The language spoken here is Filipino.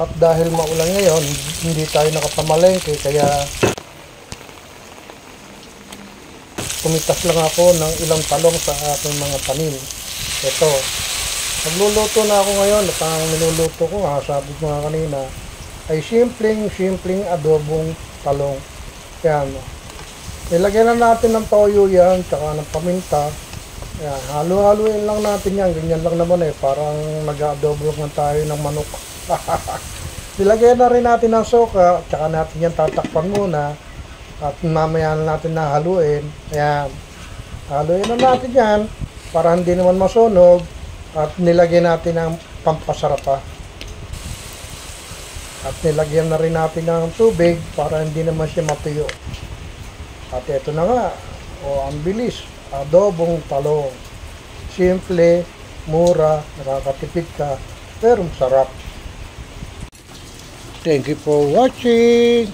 At dahil maulan ngayon, hindi tayo nakapamalengke, kaya pumitas lang ako ng ilang talong sa aking mga tanim. Ito, nagluluto na ako ngayon at ang niluluto ko nga, sabi ko nga kanina, ay simpleng adobong talong. Yan. Nilagyan na natin ng toyo yan, tsaka ng paminta. Yan, halo-haloin lang natin yan. Ganyan lang naman parang nag-adobo lang tayo ng manok. Nilagyan na rin natin ng soka, tsaka natin yan tatakpan muna. At mamaya natin na haluin. Ayan. Haluin na natin yan para hindi naman masunog. At nilagyan natin ng pampasarap pa. At nilagyan na rin natin ng tubig para hindi naman siya matuyo. At ito na nga. Ang bilis. Adobong talong. Simple, mura, nakakatipid ka, pero masarap. Thank you for watching.